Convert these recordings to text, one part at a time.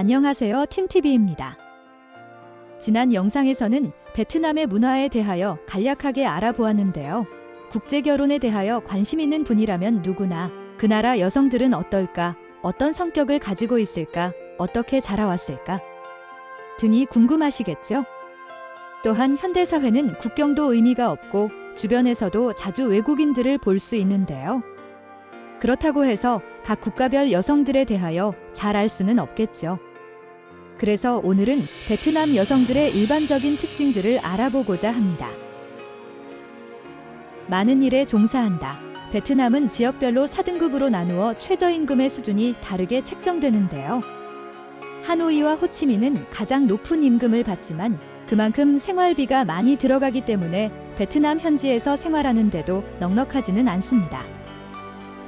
안녕하세요, 팀TV입니다. 지난 영상에서는 베트남의 문화에 대하여 간략하게 알아보았는데요. 국제결혼에 대하여 관심 있는 분이라면 누구나 그 나라 여성들은 어떨까, 어떤 성격을 가지고 있을까, 어떻게 자라왔을까 등이 궁금하시겠죠? 또한 현대사회는 국경도 의미가 없고 주변에서도 자주 외국인들을 볼 수 있는데요. 그렇다고 해서 각 국가별 여성들에 대하여 잘 알 수는 없겠죠. 그래서 오늘은 베트남 여성들의 일반적인 특징들을 알아보고자 합니다. 많은 일에 종사한다. 베트남은 지역별로 4등급으로 나누어 최저임금의 수준이 다르게 책정되는데요. 하노이와 호치민은 가장 높은 임금을 받지만 그만큼 생활비가 많이 들어가기 때문에 베트남 현지에서 생활하는데도 넉넉하지는 않습니다.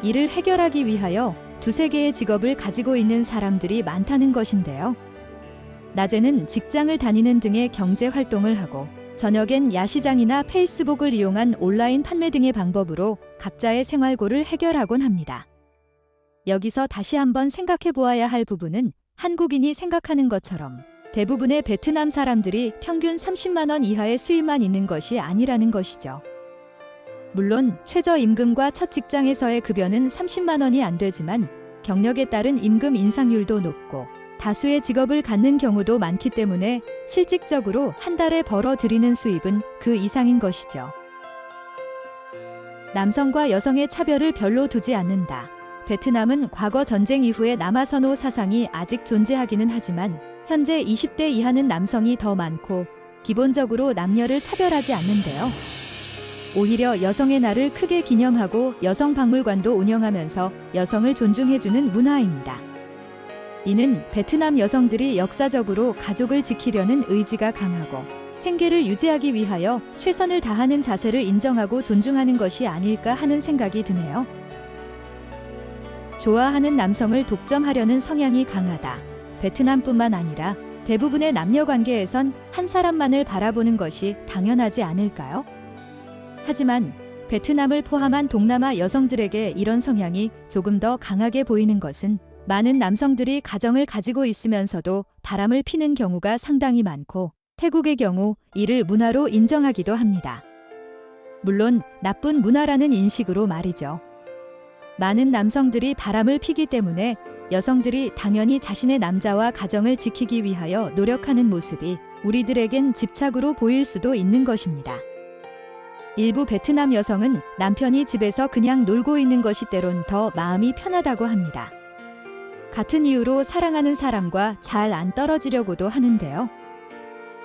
이를 해결하기 위하여 두세 개의 직업을 가지고 있는 사람들이 많다는 것인데요. 낮에는 직장을 다니는 등의 경제 활동을 하고 저녁엔 야시장이나 페이스북을 이용한 온라인 판매 등의 방법으로 각자의 생활고를 해결하곤 합니다. 여기서 다시 한번 생각해 보아야 할 부분은 한국인이 생각하는 것처럼 대부분의 베트남 사람들이 평균 30만 원 이하의 수입만 있는 것이 아니라는 것이죠. 물론 최저임금과 첫 직장에서의 급여는 30만 원이 안 되지만 경력에 따른 임금 인상률도 높고 다수의 직업을 갖는 경우도 많기 때문에 실질적으로 한 달에 벌어들이는 수입은 그 이상인 것이죠. 남성과 여성의 차별을 별로 두지 않는다. 베트남은 과거 전쟁 이후의 남아선호 사상이 아직 존재하기는 하지만 현재 20대 이하는 남성이 더 많고 기본적으로 남녀를 차별하지 않는데요. 오히려 여성의 날을 크게 기념하고 여성 박물관도 운영하면서 여성을 존중해주는 문화입니다. 이는 베트남 여성들이 역사적으로 가족을 지키려는 의지가 강하고 생계를 유지하기 위하여 최선을 다하는 자세를 인정하고 존중하는 것이 아닐까 하는 생각이 드네요. 좋아하는 남성을 독점하려는 성향이 강하다. 베트남뿐만 아니라 대부분의 남녀 관계에선 한 사람만을 바라보는 것이 당연하지 않을까요? 하지만 베트남을 포함한 동남아 여성들에게 이런 성향이 조금 더 강하게 보이는 것은 많은 남성들이 가정을 가지고 있으면서도 바람을 피는 경우가 상당히 많고 태국의 경우 이를 문화로 인정하기도 합니다. 물론 나쁜 문화라는 인식으로 말이죠. 많은 남성들이 바람을 피기 때문에 여성들이 당연히 자신의 남자와 가정을 지키기 위하여 노력하는 모습이 우리들에겐 집착으로 보일 수도 있는 것입니다. 일부 베트남 여성은 남편이 집에서 그냥 놀고 있는 것이 때론 더 마음이 편하다고 합니다. 같은 이유로 사랑하는 사람과 잘 안 떨어지려고도 하는데요.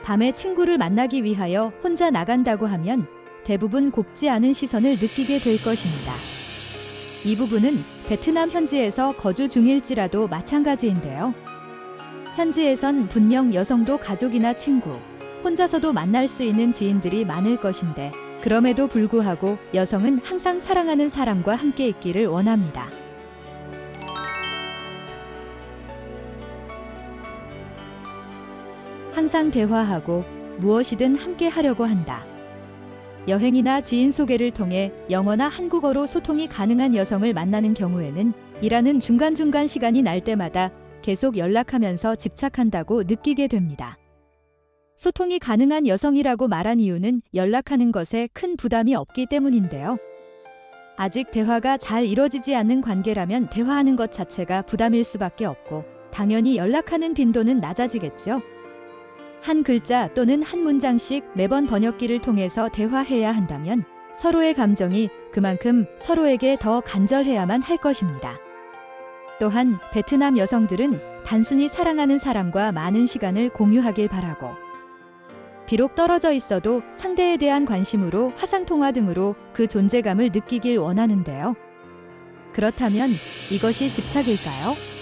밤에 친구를 만나기 위하여 혼자 나간다고 하면 대부분 곱지 않은 시선을 느끼게 될 것입니다. 이 부분은 베트남 현지에서 거주 중일지라도 마찬가지인데요. 현지에선 분명 여성도 가족이나 친구, 혼자서도 만날 수 있는 지인들이 많을 것인데 그럼에도 불구하고 여성은 항상 사랑하는 사람과 함께 있기를 원합니다. 항상 대화하고 무엇이든 함께 하려고 한다. 여행이나 지인 소개를 통해 영어나 한국어로 소통이 가능한 여성을 만나는 경우에는 일하는 중간중간 시간이 날 때마다 계속 연락하면서 집착한다고 느끼게 됩니다. 소통이 가능한 여성이라고 말한 이유는 연락하는 것에 큰 부담이 없기 때문인데요. 아직 대화가 잘 이뤄지지 않는 관계라면 대화하는 것 자체가 부담일 수밖에 없고 당연히 연락하는 빈도는 낮아지겠죠. 한 글자 또는 한 문장씩 매번 번역기를 통해서 대화해야 한다면 서로의 감정이 그만큼 서로에게 더 간절해야만 할 것입니다. 또한 베트남 여성들은 단순히 사랑하는 사람과 많은 시간을 공유하길 바라고 비록 떨어져 있어도 상대에 대한 관심으로 화상통화 등으로 그 존재감을 느끼길 원하는데요. 그렇다면 이것이 집착일까요?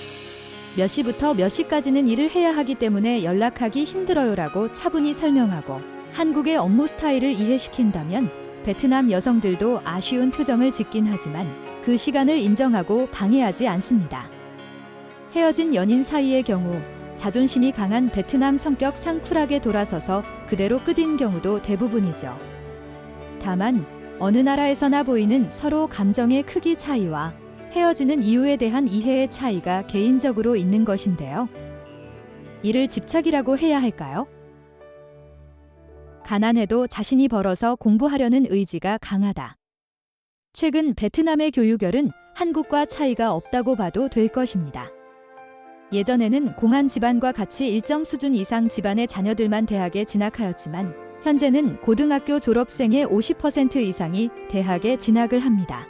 몇 시부터 몇 시까지는 일을 해야 하기 때문에 연락하기 힘들어요라고 차분히 설명하고 한국의 업무 스타일을 이해시킨다면 베트남 여성들도 아쉬운 표정을 짓긴 하지만 그 시간을 인정하고 방해하지 않습니다. 헤어진 연인 사이의 경우 자존심이 강한 베트남 성격상 쿨하게 돌아서서 그대로 끝인 경우도 대부분이죠. 다만 어느 나라에서나 보이는 서로 감정의 크기 차이와 헤어지는 이유에 대한 이해의 차이가 개인적으로 있는 것인데요. 이를 집착이라고 해야 할까요? 가난해도 자신이 벌어서 공부하려는 의지가 강하다. 최근 베트남의 교육열은 한국과 차이가 없다고 봐도 될 것입니다. 예전에는 공한 집안과 같이 일정 수준 이상 집안의 자녀들만 대학에 진학하였지만 현재는 고등학교 졸업생의 50% 이상이 대학에 진학을 합니다.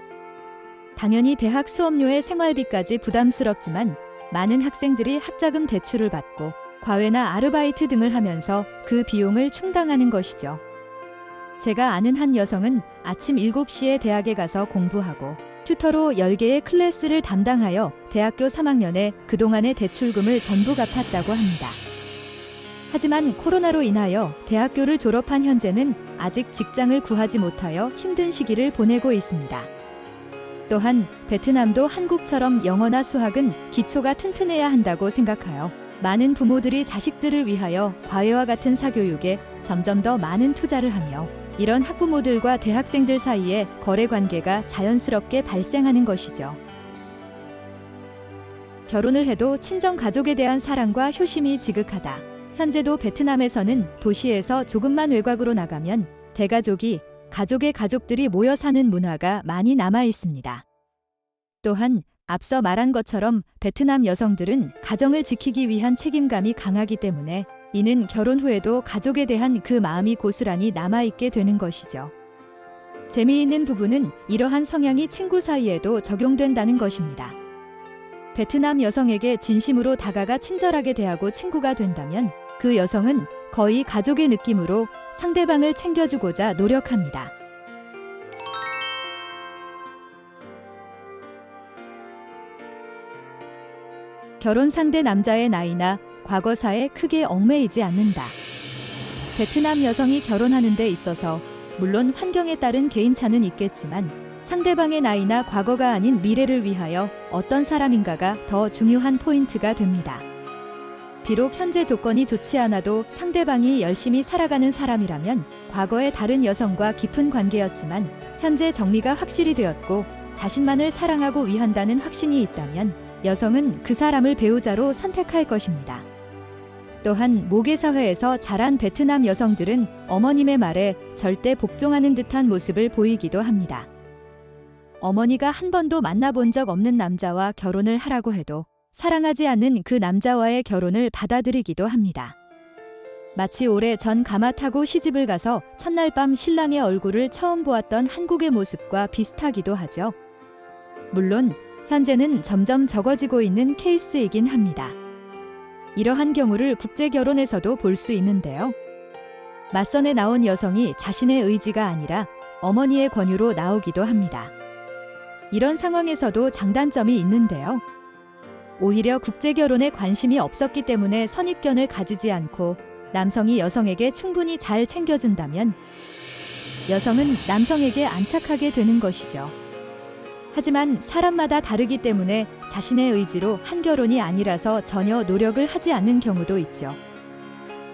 당연히 대학 수업료의 생활비까지 부담스럽지만 많은 학생들이 학자금 대출을 받고 과외나 아르바이트 등을 하면서 그 비용을 충당하는 것이죠. 제가 아는 한 여성은 아침 7시에 대학에 가서 공부하고 튜터로 10개의 클래스를 담당하여 대학교 3학년에 그동안의 대출금을 전부 갚았다고 합니다. 하지만 코로나로 인하여 대학교를 졸업한 현재는 아직 직장을 구하지 못하여 힘든 시기를 보내고 있습니다. 또한 베트남도 한국처럼 영어나 수학은 기초가 튼튼해야 한다고 생각하여 많은 부모들이 자식들을 위하여 과외와 같은 사교육에 점점 더 많은 투자를 하며 이런 학부모들과 대학생들 사이에 거래 관계가 자연스럽게 발생하는 것이죠. 결혼을 해도 친정 가족에 대한 사랑과 효심이 지극하다. 현재도 베트남에서는 도시에서 조금만 외곽으로 나가면 대가족이 가족의 가족들이 모여 사는 문화가 많이 남아 있습니다. 또한 앞서 말한 것처럼 베트남 여성들은 가정을 지키기 위한 책임감이 강하기 때문에 이는 결혼 후에도 가족에 대한 그 마음이 고스란히 남아있게 되는 것이죠. 재미있는 부분은 이러한 성향이 친구 사이에도 적용된다는 것입니다. 베트남 여성에게 진심으로 다가가 친절하게 대하고 친구가 된다면 그 여성은 거의 가족의 느낌으로 상대방을 챙겨주고자 노력합니다. 결혼 상대 남자의 나이나 과거사에 크게 얽매이지 않는다. 베트남 여성이 결혼하는 데 있어서 물론 환경에 따른 개인차는 있겠지만 상대방의 나이나 과거가 아닌 미래를 위하여 어떤 사람인가가 더 중요한 포인트가 됩니다. 비록 현재 조건이 좋지 않아도 상대방이 열심히 살아가는 사람이라면 과거의 다른 여성과 깊은 관계였지만 현재 정리가 확실히 되었고 자신만을 사랑하고 위한다는 확신이 있다면 여성은 그 사람을 배우자로 선택할 것입니다. 또한 모계사회에서 자란 베트남 여성들은 어머님의 말에 절대 복종하는 듯한 모습을 보이기도 합니다. 어머니가 한 번도 만나본 적 없는 남자와 결혼을 하라고 해도 사랑하지 않는 그 남자와의 결혼을 받아들이기도 합니다. 마치 오래전 가마 타고 시집을 가서 첫날 밤 신랑의 얼굴을 처음 보았던 한국의 모습과 비슷하기도 하죠. 물론 현재는 점점 적어지고 있는 케이스이긴 합니다. 이러한 경우를 국제결혼에서도 볼 수 있는데요. 맞선에 나온 여성이 자신의 의지가 아니라 어머니의 권유로 나오기도 합니다. 이런 상황에서도 장단점이 있는데요. 오히려 국제결혼에 관심이 없었기 때문에 선입견을 가지지 않고 남성이 여성에게 충분히 잘 챙겨준다면 여성은 남성에게 안착하게 되는 것이죠. 하지만 사람마다 다르기 때문에 자신의 의지로 한 결혼이 아니라서 전혀 노력을 하지 않는 경우도 있죠.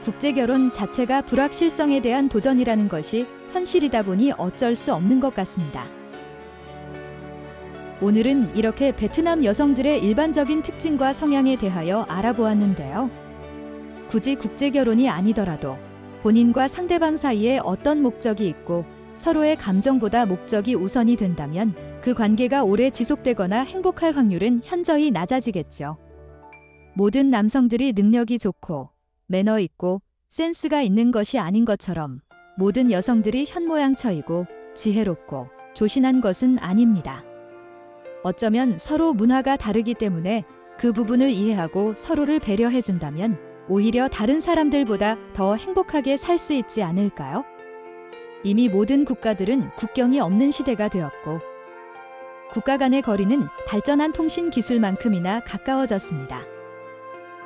국제결혼 자체가 불확실성에 대한 도전이라는 것이 현실이다 보니 어쩔 수 없는 것 같습니다. 오늘은 이렇게 베트남 여성들의 일반적인 특징과 성향에 대하여 알아보았는데요. 굳이 국제결혼이 아니더라도 본인과 상대방 사이에 어떤 목적이 있고 서로의 감정보다 목적이 우선이 된다면 그 관계가 오래 지속되거나 행복할 확률은 현저히 낮아지겠죠. 모든 남성들이 능력이 좋고 매너 있고 센스가 있는 것이 아닌 것처럼 모든 여성들이 현모양처이고 지혜롭고 조신한 것은 아닙니다. 어쩌면 서로 문화가 다르기 때문에 그 부분을 이해하고 서로를 배려해준다면 오히려 다른 사람들보다 더 행복하게 살 수 있지 않을까요? 이미 모든 국가들은 국경이 없는 시대가 되었고 국가 간의 거리는 발전한 통신 기술만큼이나 가까워졌습니다.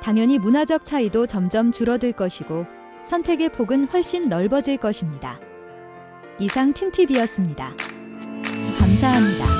당연히 문화적 차이도 점점 줄어들 것이고 선택의 폭은 훨씬 넓어질 것입니다. 이상 팀TV였습니다. 감사합니다.